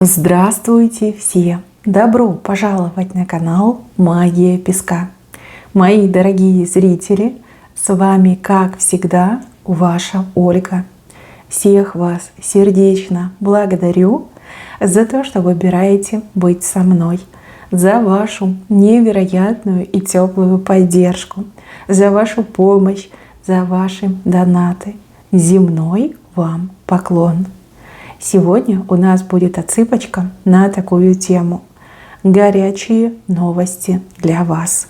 Здравствуйте все! Добро пожаловать на канал Магия Песка. Мои дорогие зрители, с вами, как всегда, ваша Ольга. Всех вас сердечно благодарю за то, что выбираете быть со мной, за вашу невероятную и теплую поддержку, за вашу помощь, за ваши донаты. Земной вам поклон! Сегодня у нас будет отсыпочка на такую тему. Горячие новости для вас.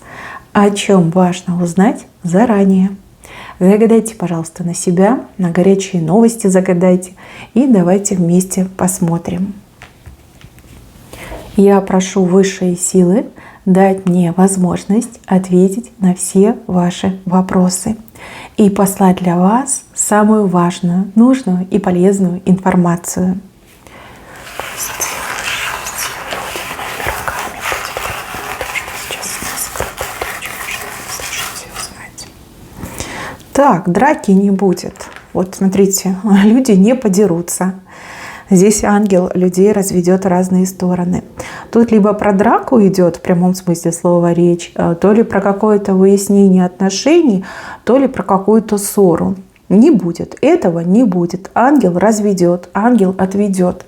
О чем важно узнать заранее. Загадайте, пожалуйста, на себя, на горячие новости загадайте. И давайте вместе посмотрим. Я прошу высшие силы дать мне возможность ответить на все ваши вопросы и послать для вас самую важную, нужную и полезную информацию. Так, драки не будет. Вот смотрите, люди не подерутся. Здесь ангел людей разведет в разные стороны. Тут либо про драку идет в прямом смысле слова речь, то ли про какое-то выяснение отношений, то ли про какую-то ссору. Не будет. Этого не будет. Ангел разведет, ангел отведет.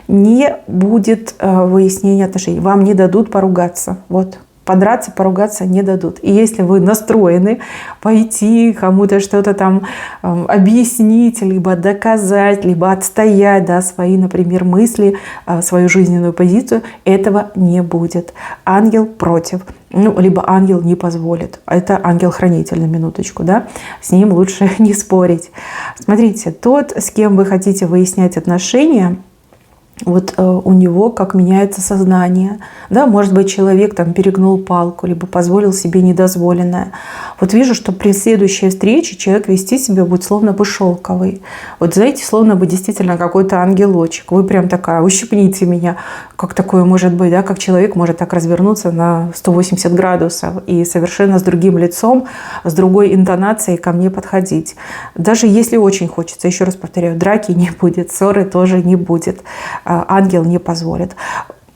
Не будет выяснения отношений. Вам не дадут поругаться. Вот. Подраться, поругаться не дадут. И если вы настроены пойти кому-то что-то там объяснить, либо доказать, либо отстоять, да, свои, например, мысли, свою жизненную позицию, этого не будет. Ангел против. Либо ангел не позволит. Это ангел-хранитель, на минуточку, да? С ним лучше не спорить. Смотрите, тот, с кем вы хотите выяснять отношения, вот у него как меняется сознание. Да, может быть, человек там перегнул палку, либо позволил себе недозволенное. Вот вижу, что при следующей встрече человек вести себя будет словно бы шелковый. Вот знаете, словно бы действительно какой-то ангелочек. Вы прям такая, ущипните меня. Как такое может быть, да? Как человек может так развернуться на 180 градусов и совершенно с другим лицом, с другой интонацией ко мне подходить. Даже если очень хочется, еще раз повторяю, драки не будет, ссоры тоже не будет. Ангел не позволит.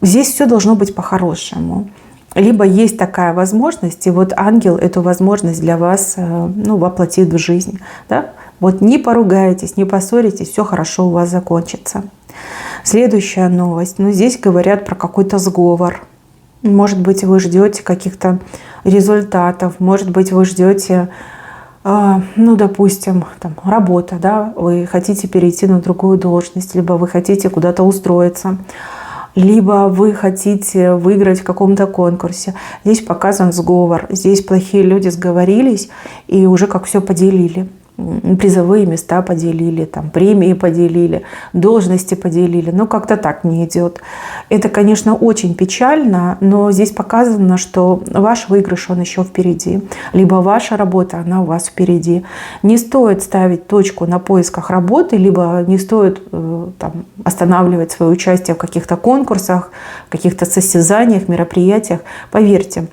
Здесь все должно быть по-хорошему. Либо есть такая возможность, и вот ангел эту возможность для вас воплотит в жизнь. Да? Вот не поругаетесь, не поссоритесь, все хорошо у вас закончится. Следующая новость. Здесь говорят про какой-то сговор. Может быть, вы ждете каких-то результатов, может быть, вы ждете, допустим, там, работа, да, вы хотите перейти на другую должность, либо вы хотите куда-то устроиться, либо вы хотите выиграть в каком-то конкурсе. Здесь показан сговор, здесь плохие люди сговорились и уже как все поделили. Призовые места поделили, там, премии поделили, должности поделили. Но как-то так не идет. Это, конечно, очень печально, но здесь показано, что ваш выигрыш, он еще впереди. Либо ваша работа, она у вас впереди. Не стоит ставить точку на поисках работы, либо не стоит останавливать свое участие в каких-то конкурсах, каких-то состязаниях, мероприятиях. Поверьте,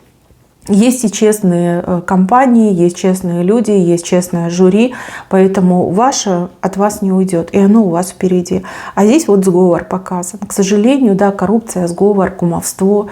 есть и честные компании, есть честные люди, есть честное жюри, поэтому ваше от вас не уйдет, и оно у вас впереди. А здесь вот сговор показан. К сожалению, да, коррупция, сговор, кумовство,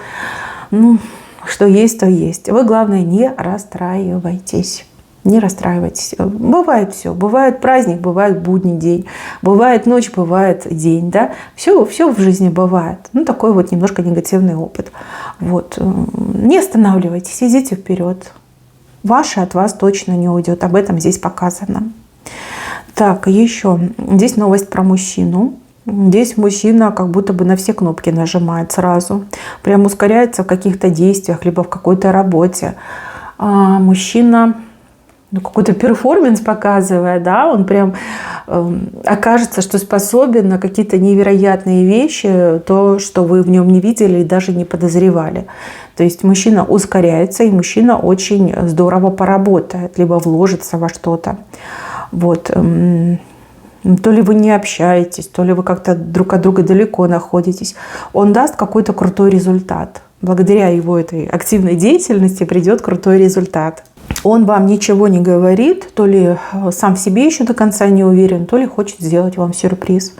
что есть, то есть. Вы, главное, не расстраивайтесь. Не расстраивайтесь. Бывает все. Бывает праздник, бывает будний день. Бывает ночь, бывает день. Да? Все в жизни бывает. Такой вот немножко негативный опыт. Вот. Не останавливайтесь, идите вперед. Ваше от вас точно не уйдет. Об этом здесь показано. Так, еще. Здесь новость про мужчину. Здесь мужчина как будто бы на все кнопки нажимает сразу. Прям ускоряется в каких-то действиях, либо в какой-то работе. Мужчина какой-то перформанс показывает, да, он прям окажется, что способен на какие-то невероятные вещи, то, что вы в нем не видели и даже не подозревали. То есть мужчина ускоряется, и мужчина очень здорово поработает, либо вложится во что-то. Вот. То ли вы не общаетесь, то ли вы как-то друг от друга далеко находитесь. Он даст какой-то крутой результат. Благодаря его этой активной деятельности придет крутой результат. Он вам ничего не говорит, то ли сам в себе еще до конца не уверен, то ли хочет сделать вам сюрприз.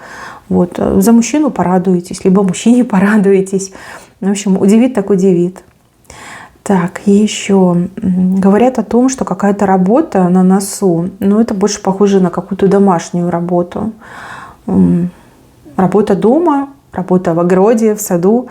Вот. За мужчину порадуетесь, либо мужчине порадуетесь. В общем, удивит так удивит. Так, еще говорят о том, что какая-то работа на носу, но это больше похоже на какую-то домашнюю работу. Работа дома, работа в огороде, в саду,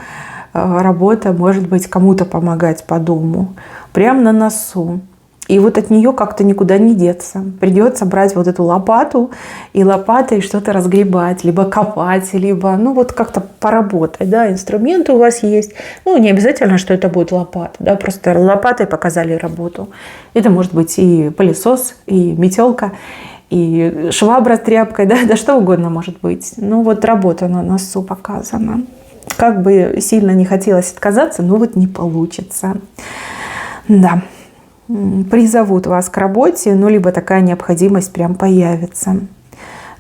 работа, может быть, кому-то помогать по дому. Прямо на носу. И вот от нее как-то никуда не деться. Придется брать вот эту лопату и лопатой что-то разгребать, либо копать, либо, ну вот как-то поработать, да, инструменты у вас есть. Ну, не обязательно, что это будет лопата, да, просто лопатой показали работу. Это может быть и пылесос, и метелка, и швабра с тряпкой, да, да что угодно может быть. Ну вот работа на носу показана. Как бы сильно не хотелось отказаться, но вот не получится. Да. Призовут вас к работе, ну, либо такая необходимость прям появится.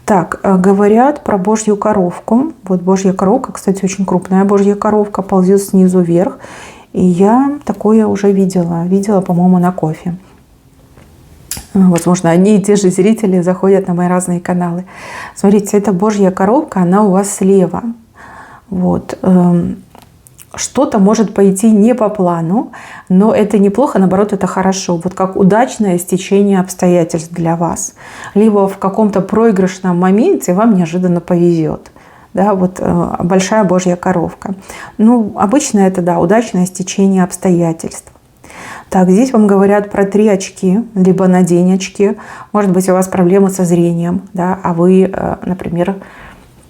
Так, говорят про Божью коровку. Вот Божья коровка, кстати, очень крупная Божья коровка, ползет снизу вверх. И я такое уже видела. Видела, по-моему, на кофе. Возможно, одни и те же зрители заходят на мои разные каналы. Смотрите, эта Божья коровка, она у вас слева. Вот. Что-то может пойти не по плану, но это неплохо, наоборот, это хорошо. Вот как удачное стечение обстоятельств для вас. Либо в каком-то проигрышном моменте вам неожиданно повезет. Да, вот большая Божья коровка. Ну, обычно это, да, удачное стечение обстоятельств. Так, здесь вам говорят про 3 очки, либо надень очки. Может быть, у вас проблемы со зрением, да, а вы, например,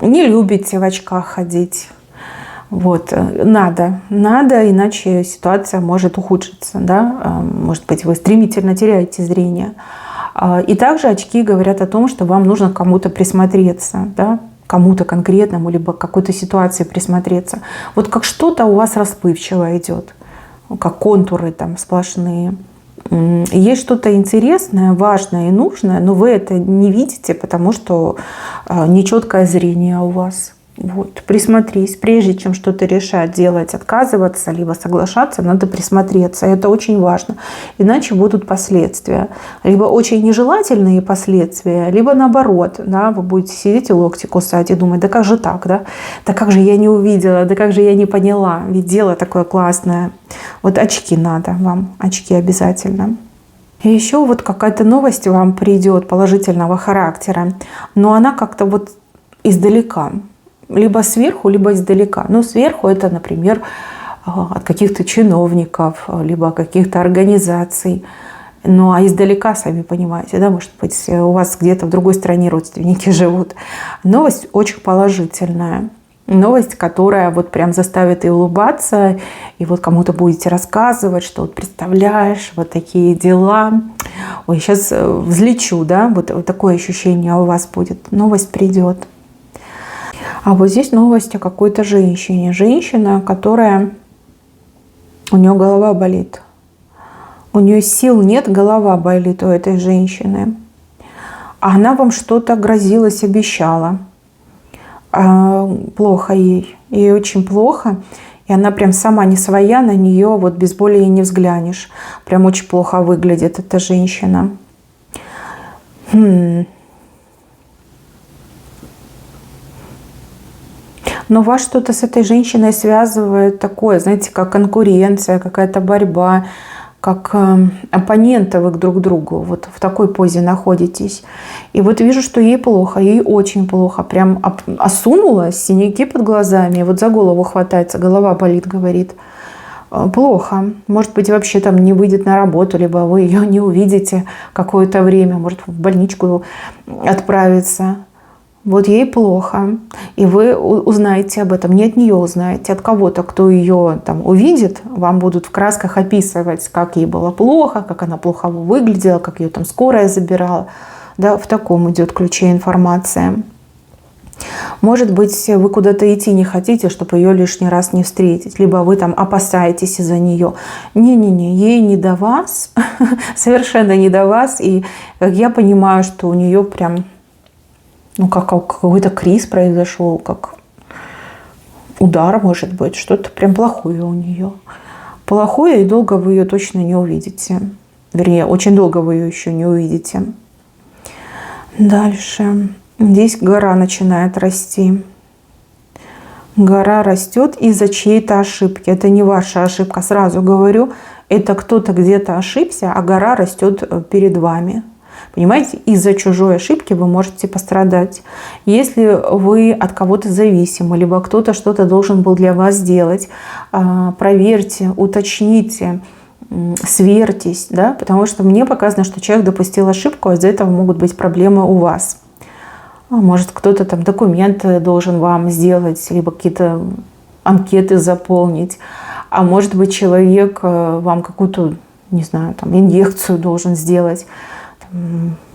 не любите в очках ходить. Вот, надо, иначе ситуация может ухудшиться, да, может быть, вы стремительно теряете зрение. И также очки говорят о том, что вам нужно к кому-то присмотреться, да, кому-то конкретному, либо к какой-то ситуации присмотреться. Вот как что-то у вас расплывчиво идет, как контуры там сплошные. Есть что-то интересное, важное и нужное, но вы это не видите, потому что нечеткое зрение у вас. Вот, присмотрись, прежде чем что-то решать, делать, отказываться, либо соглашаться, надо присмотреться. Это очень важно, иначе будут последствия. Либо очень нежелательные последствия, либо наоборот, да, вы будете сидеть и локти кусать и думать, да как же так, да? Да как же я не увидела, да как же я не поняла, ведь дело такое классное. Вот очки надо вам, очки обязательно. И еще вот какая-то новость вам придет положительного характера, но она как-то вот издалека. Либо сверху, либо издалека. Но сверху это, например, от каких-то чиновников, либо каких-то организаций. Ну а издалека, сами понимаете, да, может быть, у вас где-то в другой стране родственники живут. Новость очень положительная. Новость, которая вот прям заставит и улыбаться, и вот кому-то будете рассказывать, что вот представляешь, вот такие дела. Ой, сейчас взлечу, да, вот такое ощущение у вас будет. Новость придет. А вот здесь новость о какой-то женщине. Женщина, которая... У нее голова болит. У нее сил нет, голова болит у этой женщины. А она вам что-то грозилась, обещала. Плохо ей. Ей очень плохо. И она прям сама не своя, на нее вот без боли и не взглянешь. Прям очень плохо выглядит эта женщина. Но вас что-то с этой женщиной связывает такое, знаете, как конкуренция, какая-то борьба, как оппоненты вы друг к другу. Вот в такой позе находитесь. И вот вижу, что ей плохо, ей очень плохо. Прям осунулась, синяки под глазами, вот за голову хватается, голова болит, говорит. Плохо. Может быть, вообще там не выйдет на работу, либо вы ее не увидите какое-то время, может в больничку отправиться. Вот ей плохо, и вы узнаете об этом, не от нее узнаете, от кого-то, кто ее там увидит, вам будут в красках описывать, как ей было плохо, как она плохо выглядела, как ее там скорая забирала. Да, в таком идет ключе информация. Может быть, вы куда-то идти не хотите, чтобы ее лишний раз не встретить, либо вы там опасаетесь из-за нее. Не-не-не, ей не до вас, совершенно не до вас, и как я понимаю, что у нее прям... Ну, как какой-то криз произошел, как удар, может быть, что-то прям плохое у нее. Плохое, и долго вы ее точно не увидите. Вернее, очень долго вы ее еще не увидите. Дальше. Здесь гора начинает расти. Гора растет из-за чьей-то ошибки. Это не ваша ошибка, сразу говорю. Это кто-то где-то ошибся, а гора растет перед вами. Понимаете, из-за чужой ошибки вы можете пострадать. Если вы от кого-то зависимы, либо кто-то что-то должен был для вас сделать, проверьте, уточните, сверьтесь, да, потому что мне показано, что человек допустил ошибку, а из-за этого могут быть проблемы у вас. Может, кто-то там документы должен вам сделать, либо какие-то анкеты заполнить. А может быть, человек вам какую-то, не знаю, там, инъекцию должен сделать.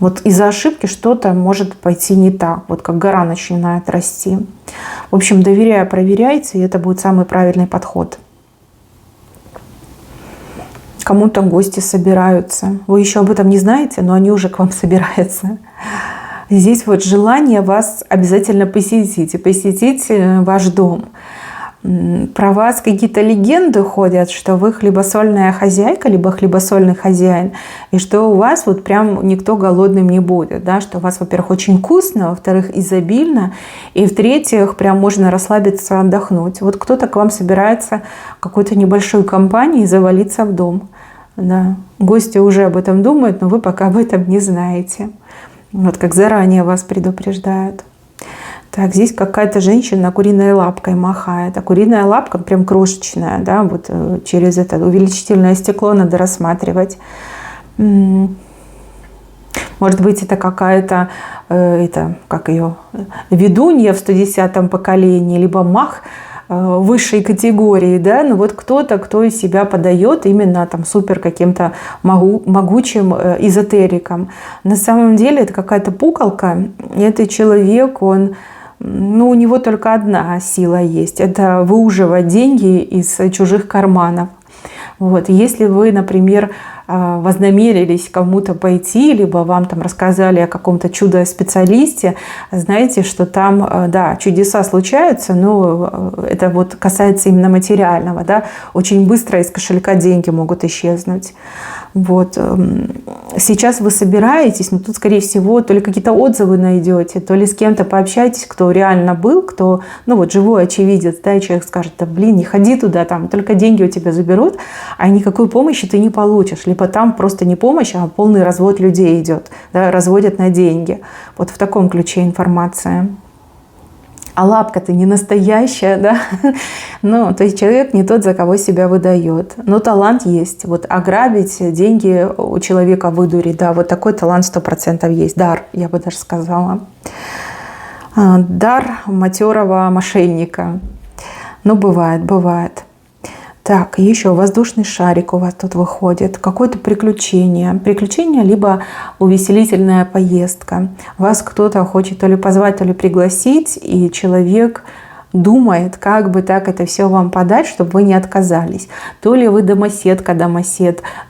Вот из-за ошибки что-то может пойти не так. Вот как гора начинает расти. В общем, доверяя, проверяйте, и это будет самый правильный подход. Кому-то гости собираются. Вы еще об этом не знаете, но они уже к вам собираются. Здесь вот желание вас обязательно посетить, и посетить ваш дом. Про вас какие-то легенды ходят, что вы хлебосольная хозяйка, либо хлебосольный хозяин, и что у вас вот прям никто голодным не будет, да, что у вас, во-первых, очень вкусно, во-вторых, изобильно, и в-третьих, прям можно расслабиться, отдохнуть. Вот кто-то к вам собирается какой-то небольшой компанией завалиться в дом. Да. Гости уже об этом думают, но вы пока об этом не знаете. Вот как заранее вас предупреждают. Так, здесь какая-то женщина куриной лапкой махает. А куриная лапка прям крошечная, да, вот через это увеличительное стекло надо рассматривать. Может быть, это какая-то, как ее, ведунья в 110-м поколении, либо мах высшей категории, да, ну вот кто-то, кто из себя подает именно там супер каким-то могучим эзотериком. На самом деле это какая-то пуколка, и этот человек, он, ну, у него только одна сила есть, это выуживать деньги из чужих карманов. Вот. Если вы, например, вознамерились кому-то пойти, либо вам там рассказали о каком-то чудо-специалисте, знаете, что там, да, чудеса случаются, но это вот касается именно материального, да, очень быстро из кошелька деньги могут исчезнуть. Вот. Сейчас вы собираетесь, но тут, скорее всего, то ли какие-то отзывы найдете, то ли с кем-то пообщаетесь, кто реально был, кто, ну вот, живой очевидец, да, и человек скажет: да, блин, не ходи туда, там только деньги у тебя заберут, а никакой помощи ты не получишь. Либо там просто не помощь, а полный развод людей идет, да, разводят на деньги. Вот в таком ключе информация. А лапка-то не настоящая, да? Ну, то есть человек не тот, за кого себя выдает. Но талант есть. Вот ограбить, деньги у человека выдурить, да, вот такой талант 100% есть. Дар, я бы даже сказала. Дар матерого мошенника. Ну, бывает, бывает. Так, еще воздушный шарик у вас тут выходит. Какое-то приключение. Приключение, либо увеселительная поездка. Вас кто-то хочет то ли позвать, то ли пригласить, и человек думает, как бы так это все вам подать, чтобы вы не отказались. То ли вы домосед,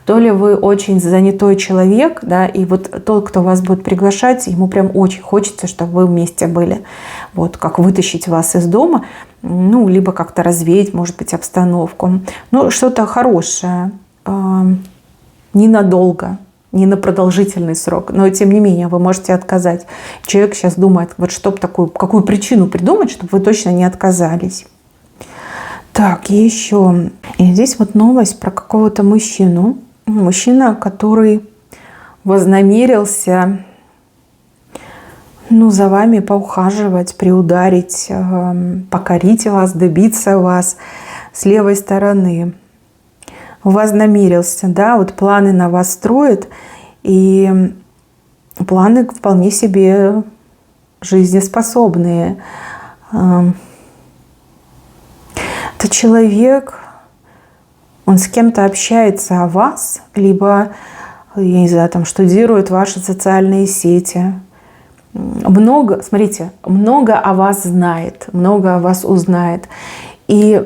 то ли вы очень занятой человек, да, и вот тот, кто вас будет приглашать, ему прям очень хочется, чтобы вы вместе были. Вот, как вытащить вас из дома, ну, либо как-то развеять, может быть, обстановку. Ну, что-то хорошее, ненадолго, не на продолжительный срок, но тем не менее вы можете отказать. Человек сейчас думает, вот чтобы такую, какую причину придумать, чтобы вы точно не отказались. Так, еще. И здесь вот новость про какого-то мужчину. Мужчина, который вознамерился, ну, за вами поухаживать, приударить, покорить вас, добиться вас с левой стороны. Вознамерился, да, вот планы на вас строит, и планы вполне себе жизнеспособные. Это человек, он с кем-то общается о вас, либо, я не знаю, там, штудирует ваши социальные сети. Много, смотрите, много о вас знает, много о вас узнает. И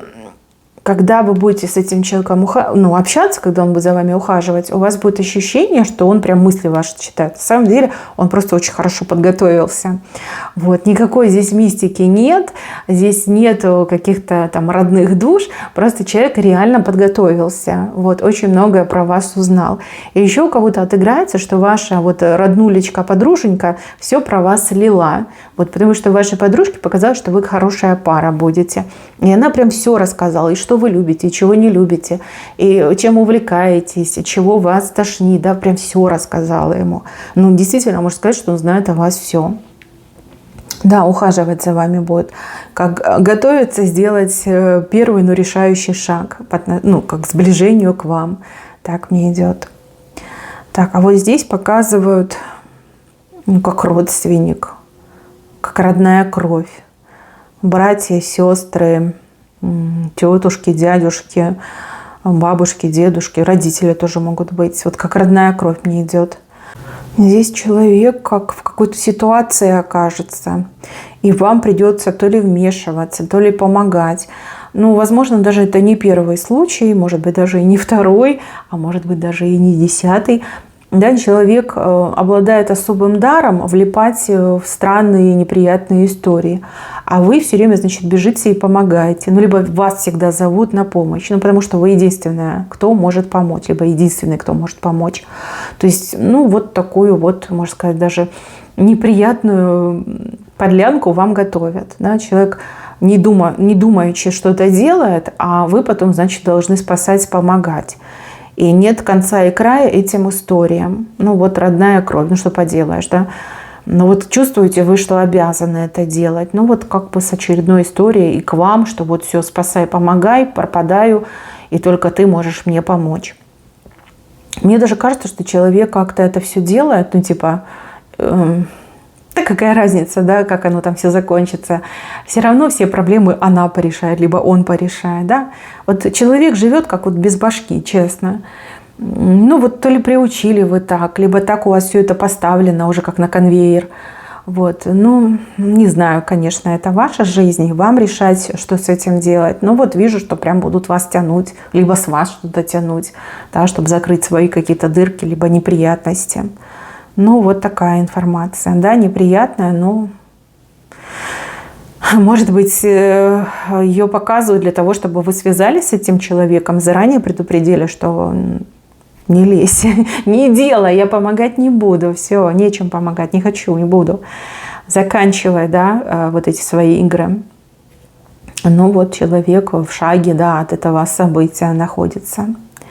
когда вы будете с этим человеком общаться, когда он будет за вами ухаживать, у вас будет ощущение, что он прям мысли ваши читает. На самом деле он просто очень хорошо подготовился. Вот. Никакой здесь мистики нет, здесь нет каких-то там родных душ, просто человек реально подготовился. Вот. Очень многое про вас узнал. И еще у кого-то отыграется, что ваша вот роднулечка, подруженька все про вас слила. Вот, потому что вашей подружке показалось, что вы хорошая пара будете. И она прям все рассказала, и что вы любите, и чего не любите, и чем увлекаетесь, и чего вас тошнит, да, прям все рассказала ему. Ну, действительно, можно сказать, что он знает о вас все. Да, ухаживать за вами будет. Как готовится сделать первый, но решающий шаг, ну, как к сближению к вам. Так мне идет. Так, а вот здесь показывают, ну, как родственник, как родная кровь. Братья, сестры, тетушки, дядюшки, бабушки, дедушки, родители тоже могут быть. Вот как родная кровь мне идет. Здесь человек как в какой-то ситуации окажется, и вам придется то ли вмешиваться, то ли помогать. Ну, возможно, даже это не первый случай, может быть, даже и не второй, а может быть, даже и не 10-й. Да, человек обладает особым даром влипать в странные неприятные истории. А вы все время, значит, бежите и помогаете. Ну, либо вас всегда зовут на помощь. Ну, потому что вы единственная, кто может помочь. Либо единственный, кто может помочь. То есть, ну, вот такую вот, можно сказать, даже неприятную подлянку вам готовят. Да? Человек не думаючи что-то делает, а вы потом, значит, должны спасать, помогать. И нет конца и края этим историям. Ну вот родная кровь, ну что поделаешь, да? Ну вот чувствуете вы, что обязаны это делать. Ну вот как бы с очередной историей и к вам, что вот все, спасай, помогай, пропадаю, и только ты можешь мне помочь. Мне даже кажется, что человек как-то это все делает, ну типа... Да какая разница, да, как оно там все закончится. Все равно все проблемы она порешает, либо он порешает, да. Вот человек живет как вот без башки, честно. Ну вот то ли приучили вы так, либо так у вас все это поставлено уже как на конвейер. Вот, ну, не знаю, конечно, это ваша жизнь, и вам решать, что с этим делать. Но вот вижу, что прям будут вас тянуть, либо с вас что-то тянуть, да, чтобы закрыть свои какие-то дырки, либо неприятности. Ну, вот такая информация, да, неприятная, но, может быть, ее показывают для того, чтобы вы связались с этим человеком, заранее предупредили, что не лезь, не делай, я помогать не буду, все, нечем помогать, не хочу, не буду. Заканчивая, да, вот эти свои игры. Ну, вот человек в шаге, да, от этого события находится.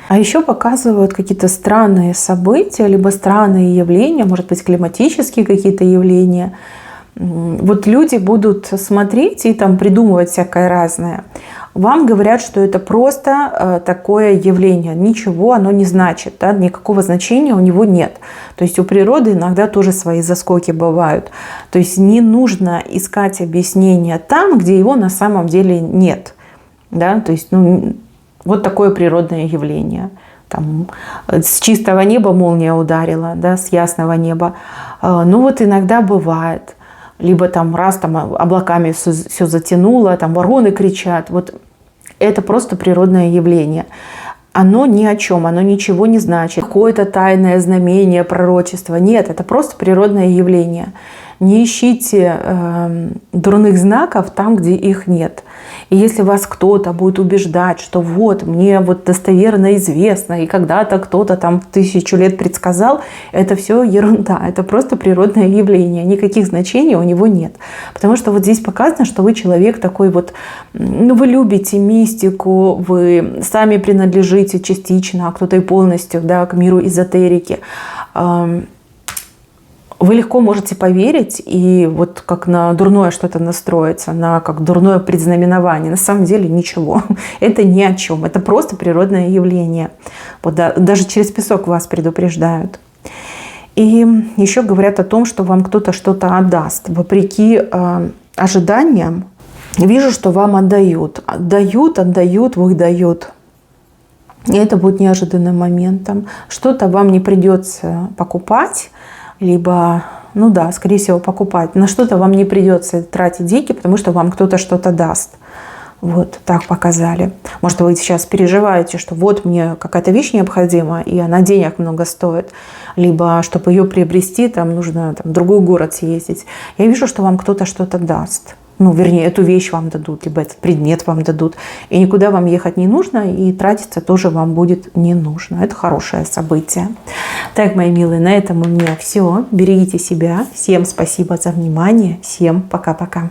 А еще показывают какие-то странные события, либо странные явления, может быть, климатические какие-то явления. Вот люди будут смотреть и там придумывать всякое разное. Вам говорят, что это просто такое явление, ничего оно не значит, да? Никакого значения у него нет. То есть у природы иногда тоже свои заскоки бывают. То есть не нужно искать объяснения там, где его на самом деле нет. Да? То есть, ну, вот такое природное явление. Там, с чистого неба молния ударила, да, с ясного неба. Ну вот иногда бывает. Либо там раз там облаками все затянуло, там вороны кричат. Вот это просто природное явление. Оно ни о чем, оно ничего не значит. Какое-то тайное знамение, пророчество. Нет, это просто природное явление. Не ищите дурных знаков там, где их нет. И если вас кто-то будет убеждать, что вот, мне вот достоверно известно, и когда-то кто-то там 1000 лет предсказал, это все ерунда, это просто природное явление, никаких значений у него нет. Потому что вот здесь показано, что вы человек такой вот, ну вы любите мистику, вы сами принадлежите частично, а кто-то и полностью, да, к миру эзотерики. Вы легко можете поверить и вот как на дурное что-то настроиться, на как дурное предзнаменование. На самом деле ничего. Это ни о чем. Это просто природное явление. Вот, да, даже через песок вас предупреждают. И еще говорят о том, что вам кто-то что-то отдаст. Вопреки ожиданиям, вижу, что вам отдают. Отдают, выдают. И это будет неожиданным моментом. Что-то вам не придется покупать, либо, ну да, скорее всего, покупать. На что-то вам не придется тратить деньги, потому что вам кто-то что-то даст. Вот так показали. Может, вы сейчас переживаете, что вот мне какая-то вещь необходима, и она денег много стоит. Либо, чтобы ее приобрести, там нужно в другой город съездить. Я вижу, что вам кто-то что-то даст. Ну, вернее, эту вещь вам дадут, либо этот предмет вам дадут. И никуда вам ехать не нужно, и тратиться тоже вам будет не нужно. Это хорошее событие. Так, мои милые, на этом у меня все. Берегите себя. Всем спасибо за внимание. Всем пока-пока.